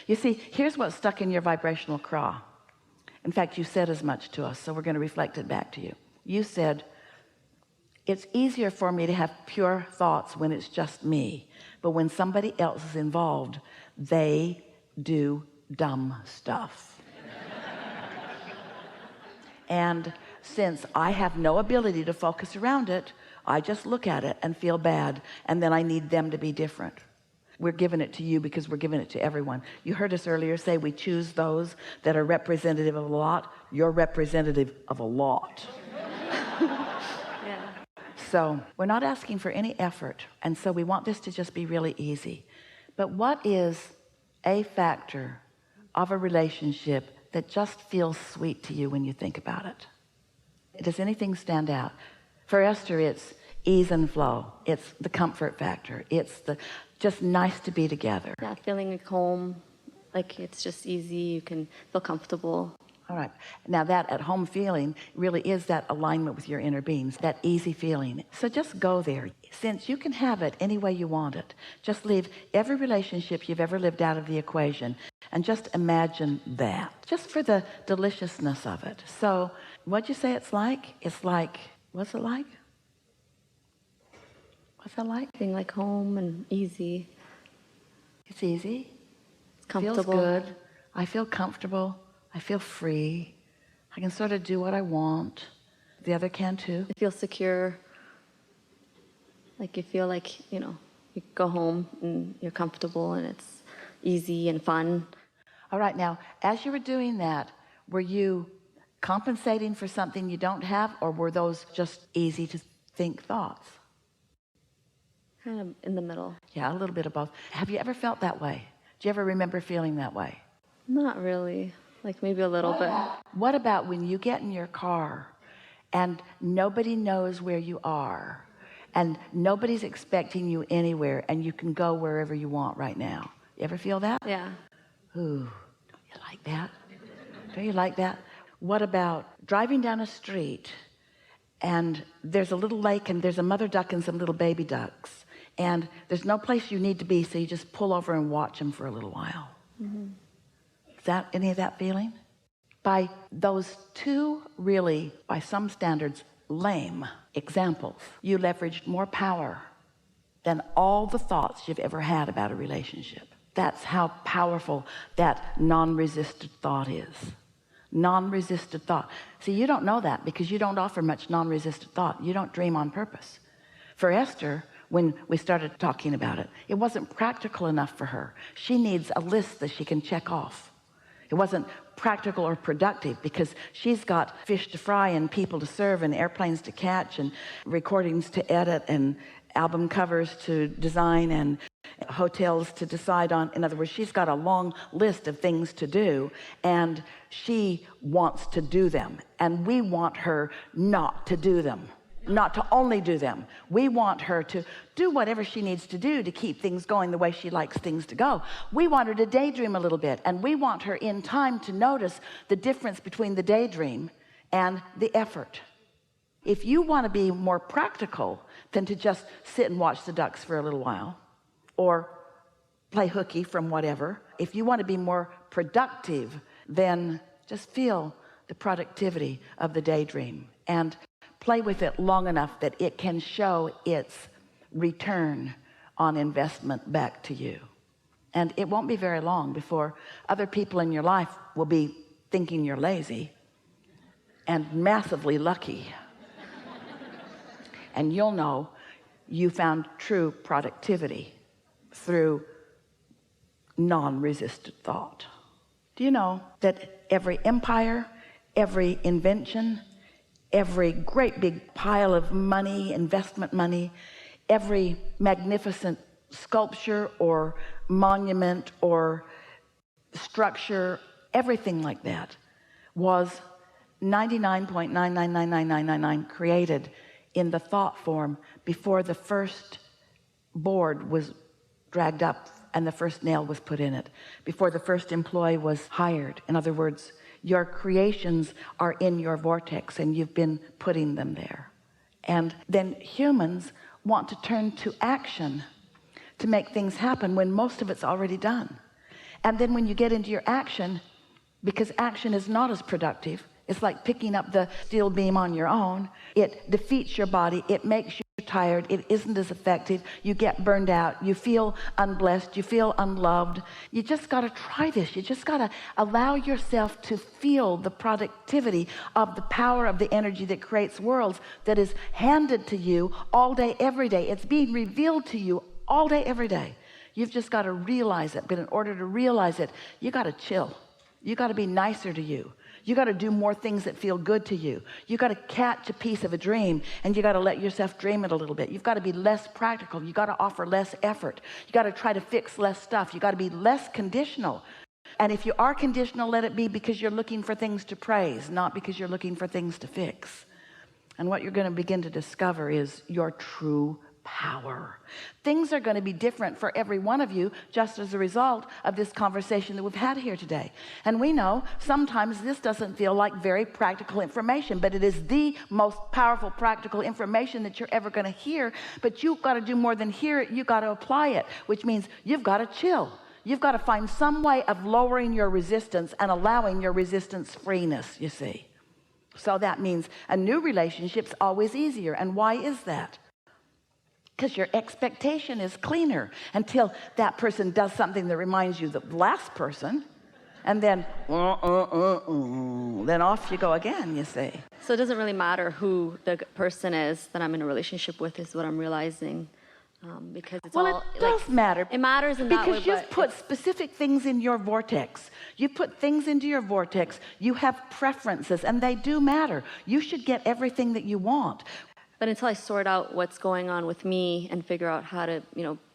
You see, here's what's stuck in your vibrational craw. In fact, you said as much to us, so we're going to reflect it back to you. You said, it's easier for me to have pure thoughts when it's just me, but when somebody else is involved, they do dumb stuff. And since I have no ability to focus around it, I just look at it and feel bad, and then I need them to be different. We're giving it to you because we're giving it to everyone. You heard us earlier say we choose those that are representative of a lot. You're representative of a lot. Yeah. So we're not asking for any effort, and so we want this to just be really easy. But what is a factor of a relationship that just feels sweet to you when you think about it? Does anything stand out? For Esther, it's ease and flow. It's the comfort factor. It's the just nice to be together. Yeah, feeling like home, like it's just easy, you can feel comfortable. All right. Now that at home feeling really is that alignment with your inner beings, that easy feeling. So just go there. Since you can have it any way you want it, just leave every relationship you've ever lived out of the equation and just imagine that, just for the deliciousness of it. So what'd you say it's like? It's like, what's it like? What's that like? Feeling like home and easy. It's easy. It's comfortable. Feels good. I feel comfortable. I feel free. I can sort of do what I want. The other can too. It feels secure. Like you feel like, you go home and you're comfortable and it's easy and fun. All right, now, as you were doing that, were you compensating for something you don't have, or were those just easy to think thoughts? Kind of in the middle. Yeah, a little bit of both. Have you ever felt that way? Do you ever remember feeling that way? Not really. Like maybe a little bit. What about when you get in your car and nobody knows where you are and nobody's expecting you anywhere and you can go wherever you want right now? You ever feel that? Yeah. Ooh, don't you like that? Don't you like that? What about driving down a street and there's a little lake and there's a mother duck and some little baby ducks, and there's no place you need to be, so you just pull over and watch them for a little while? Mm-hmm. Is that any of that feeling? By those two really, by some standards, lame examples, you leveraged more power than all the thoughts you've ever had about a relationship. That's how powerful that non-resisted thought is. Non-resisted thought. See, you don't know that because you don't offer much non-resisted thought. You don't dream on purpose. For Esther, when we started talking about it, it wasn't practical enough for her. She needs a list that she can check off. It wasn't practical or productive because she's got fish to fry and people to serve and airplanes to catch and recordings to edit and album covers to design and hotels to decide on. In other words, she's got a long list of things to do, and she wants to do them, and we want her not to do them. Not to only do them. We want her to do whatever she needs to do to keep things going the way she likes things to go. We want her to daydream a little bit, and we want her in time to notice the difference between the daydream and the effort. If you want to be more practical than to just sit and watch the ducks for a little while or play hooky from whatever, if you want to be more productive, then just feel the productivity of the daydream and play with it long enough that it can show its return on investment back to you. And it won't be very long before other people in your life will be thinking you're lazy and massively lucky. And you'll know you found true productivity through non-resisted thought. Do you know that every empire, every invention, every great big pile of money, investment money, every magnificent sculpture or monument or structure, everything like that was 99.9999999 created in the thought form before the first board was dragged up and the first nail was put in it, before the first employee was hired. In other words, your creations are in your vortex and you've been putting them there. And then humans want to turn to action to make things happen when most of it's already done. And then when you get into your action, because action is not as productive, it's like picking up the steel beam on your own. It defeats your body. It makes you tired. It isn't as effective. You get burned out. You feel unblessed. You feel unloved. You just got to try this. You just got to allow yourself to feel the productivity of the power of the energy that creates worlds, that is handed to you all day, every day. It's being revealed to you all day, every day. You've just got to realize it. But in order to realize it, you got to chill. You got to be nicer to you. You got to do more things that feel good to you. You got to catch a piece of a dream, and you got to let yourself dream it a little bit. You've got to be less practical. You got to offer less effort. You got to try to fix less stuff. You got to be less conditional. And if you are conditional, let it be because you're looking for things to praise, not because you're looking for things to fix. And what you're going to begin to discover is your true power. Things are going to be different for every one of you just as a result of this conversation that we've had here today. And we know sometimes this doesn't feel like very practical information, but it is the most powerful practical information that you're ever going to hear. But you've got to do more than hear it. You've got to apply it, which means you've got to chill. You've got to find some way of lowering your resistance and allowing your resistance freeness, you see. So that means a new relationship's always easier. And why is that? Because your expectation is cleaner until that person does something that reminds you of the last person, and then then off you go again, you see. So it doesn't really matter who the person is that I'm in a relationship with, is what I'm realizing, because it's well, all it does matter. It matters in that way, because you've put specific things in your vortex. You put things into your vortex. You have preferences, and they do matter. You should get everything that you want. But until I sort out what's going on with me and figure out how to,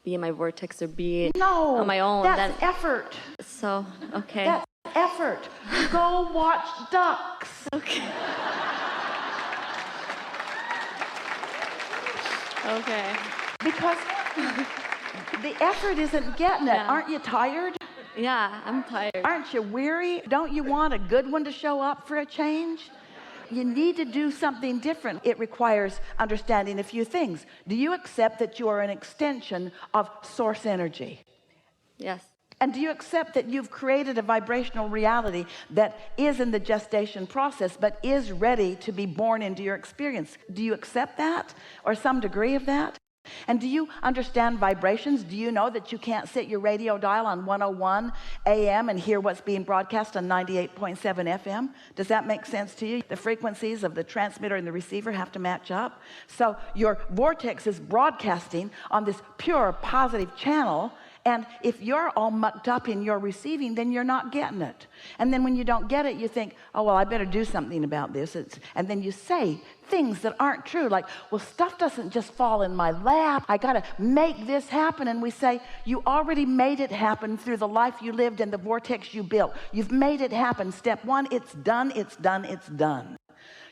be in my vortex or be on my own, that's effort. So, okay. That's effort. Go watch ducks. Okay. Okay. Because the effort isn't getting it. Yeah. Aren't you tired? Yeah, I'm tired. Aren't you weary? Don't you want a good one to show up for a change? You need to do something different. It requires understanding a few things. Do you accept that you are an extension of source energy? Yes. And do you accept that you've created a vibrational reality that is in the gestation process, but is ready to be born into your experience? Do you accept that, or some degree of that? And do you understand vibrations? Do you know that you can't set your radio dial on 101 AM and hear what's being broadcast on 98.7 FM? Does that make sense to you? The frequencies of the transmitter and the receiver have to match up. So your vortex is broadcasting on this pure positive channel. And if you're all mucked up in your receiving, then you're not getting it. And then when you don't get it, you think, oh, well, I better do something about this. And then you say things that aren't true, like, well, stuff doesn't just fall in my lap. I got to make this happen. And we say, you already made it happen through the life you lived and the vortex you built. You've made it happen. Step one, it's done, it's done, it's done.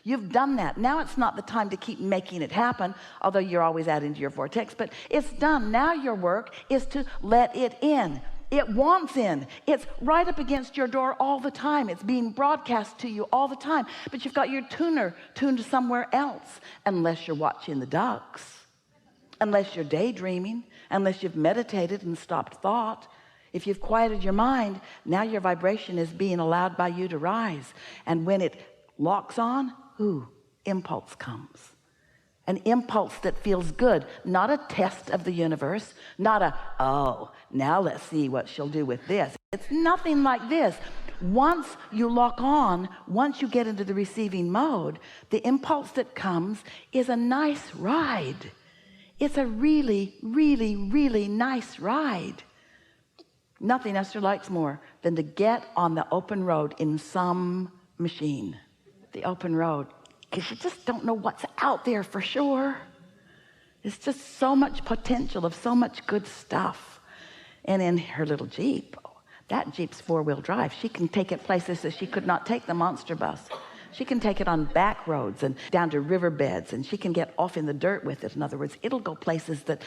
You've done that. Now it's not the time to keep making it happen, although you're always adding to your vortex, but it's done. Now your work is to let it in. It wants in. It's right up against your door all the time. It's being broadcast to you all the time, but you've got your tuner tuned somewhere else, unless you're watching the ducks, unless you're daydreaming, unless you've meditated and stopped thought. If you've quieted your mind, now your vibration is being allowed by you to rise. And when it locks on, impulse comes. An impulse that feels good, not a test of the universe, not a, oh, now let's see what she'll do with this. It's nothing like this. Once you lock on, once you get into the receiving mode, the impulse that comes is a nice ride. It's a really, really, really nice ride. Nothing Esther likes more than to get on the open road in some machine. The open road, because you just don't know what's out there for sure. It's just so much potential of so much good stuff. And in her little Jeep, that Jeep's four-wheel drive. She can take it places that she could not take the monster bus. She can take it on back roads and down to riverbeds, and she can get off in the dirt with it. In other words, it'll go places that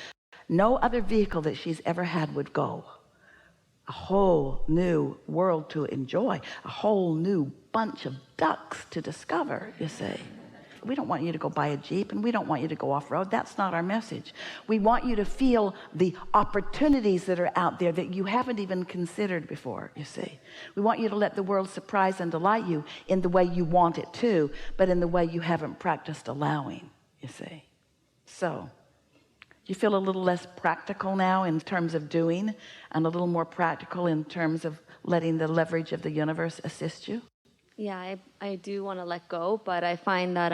no other vehicle that she's ever had would go. A whole new world to enjoy, a whole new bunch of ducks to discover, you see. We don't want you to go buy a Jeep, and we don't want you to go off-road. That's not our message. We want you to feel the opportunities that are out there that you haven't even considered before, you see. We want you to let the world surprise and delight you in the way you want it to, but in the way you haven't practiced allowing, you see. So you feel a little less practical now in terms of doing, and a little more practical in terms of letting the leverage of the universe assist you? Yeah, I do want to let go, but I find that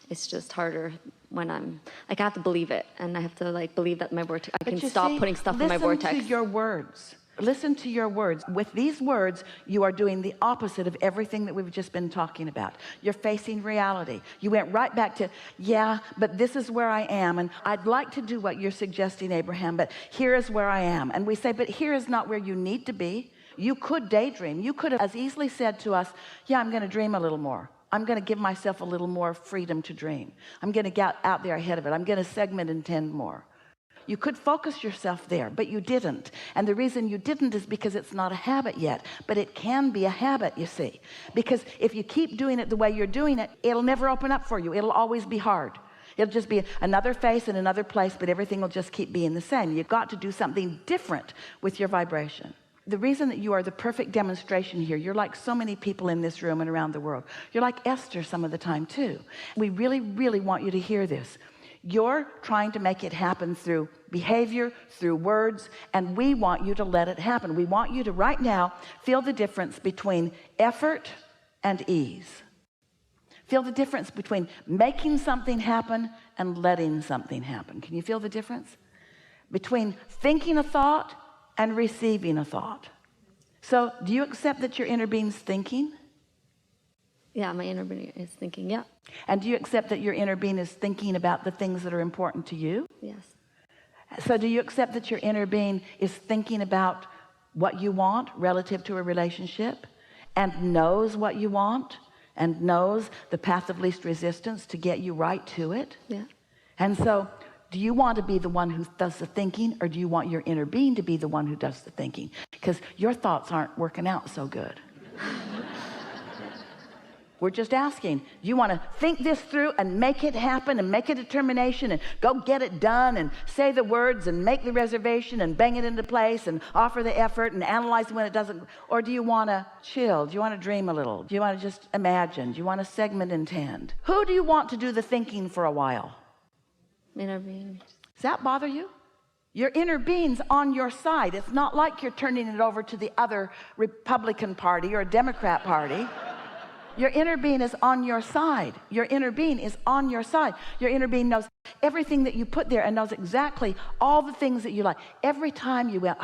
it's just harder when I'm, like, I have to believe it, and I have to, like, believe that my vortex, I can stop putting stuff in my vortex. Listen to your words. Listen to your words. With these words, you are doing the opposite of everything that we've just been talking about. You're facing reality. You went right back to, yeah, but this is where I am, and I'd like to do what you're suggesting, Abraham, but here is where I am. And we say, but here is not where you need to be. You could daydream. You could have as easily said to us, yeah, I'm going to dream a little more. I'm going to give myself a little more freedom to dream. I'm going to get out there ahead of it. I'm going to segment and tend more. You could focus yourself there, but you didn't. And the reason you didn't is because it's not a habit yet, but it can be a habit, you see. Because if you keep doing it the way you're doing it, it'll never open up for you. It'll always be hard. It'll just be another face in another place, but everything will just keep being the same. You've got to do something different with your vibration. The reason that you are the perfect demonstration here, you're like so many people in this room and around the world. You're like Esther some of the time too. We really, really want you to hear this. You're trying to make it happen through behavior, through words, and we want you to let it happen. We want you to right now feel the difference between effort and ease. Feel the difference between making something happen and letting something happen. Can you feel the difference? Between thinking a thought and receiving a thought. So do you accept that your inner being's thinking? Yeah, my inner being is thinking, yeah. And do you accept that your inner being is thinking about the things that are important to you? Yes. So do you accept that your inner being is thinking about what you want relative to a relationship, and knows what you want, and knows the path of least resistance to get you right to it? Yeah. And so do you want to be the one who does the thinking, or do you want your inner being to be the one who does the thinking? Because your thoughts aren't working out so good. We're just asking, do you want to think this through and make it happen and make a determination and go get it done and say the words and make the reservation and bang it into place and offer the effort and analyze when it doesn't? Or do you want to chill? Do you want to dream a little? Do you want to just imagine? Do you want to segment and tend? Who do you want to do the thinking for a while? Inner being. Does that bother you? Your inner being's on your side. It's not like you're turning it over to the other Republican Party or Democrat Party. Your inner being is on your side. Your inner being is on your side. Your inner being knows everything that you put there and knows exactly all the things that you like. Every time you went,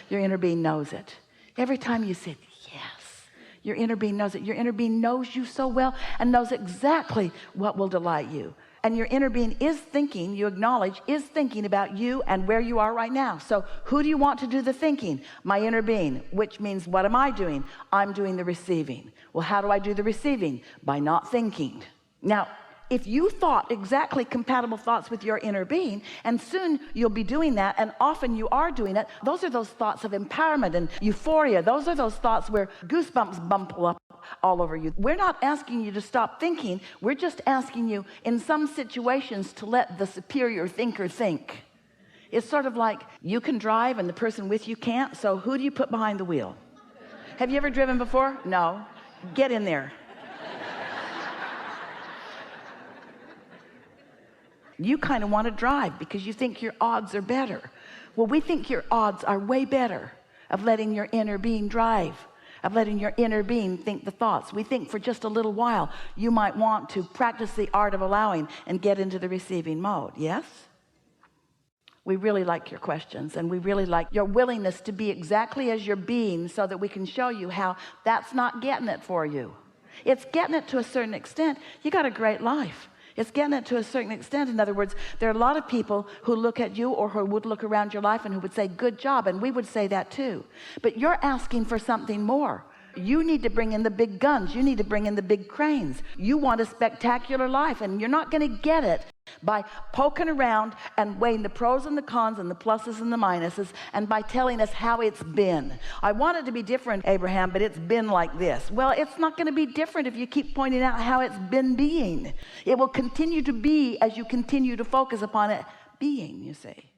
your inner being knows it. Every time you said, yes, your inner being knows it. Your inner being knows you so well and knows exactly what will delight you. And your inner being is thinking, you acknowledge, is thinking about you and where you are right now. So who do you want to do the thinking? My inner being, which means what am I doing? I'm doing the receiving. Well, how do I do the receiving? By not thinking. Now, if you thought exactly compatible thoughts with your inner being, and soon you'll be doing that, and often you are doing it, those are those thoughts of empowerment and euphoria. Those are those thoughts where goosebumps bumble up all over you. We're not asking you to stop thinking. We're just asking you in some situations to let the superior thinker think. It's sort of like you can drive and the person with you can't, so who do you put behind the wheel? Have you ever driven before? No. Get in there. You kind of want to drive because you think your odds are better. Well, we think your odds are way better of letting your inner being drive, of letting your inner being think the thoughts. We think for just a little while you might want to practice the art of allowing and get into the receiving mode. Yes? We really like your questions, and we really like your willingness to be exactly as you're being, so that we can show you how that's not getting it for you. It's getting it to a certain extent. You got a great life. It's getting it to a certain extent. In other words, there are a lot of people who look at you or who would look around your life and who would say, good job. And we would say that too. But you're asking for something more. You need to bring in the big guns. You need to bring in the big cranes. You want a spectacular life, and you're not going to get it by poking around and weighing the pros and the cons and the pluses and the minuses, and by telling us how it's been. I want it to be different, Abraham, but it's been like this. Well, it's not going to be different if you keep pointing out how it's been being. It will continue to be as you continue to focus upon it being, you see.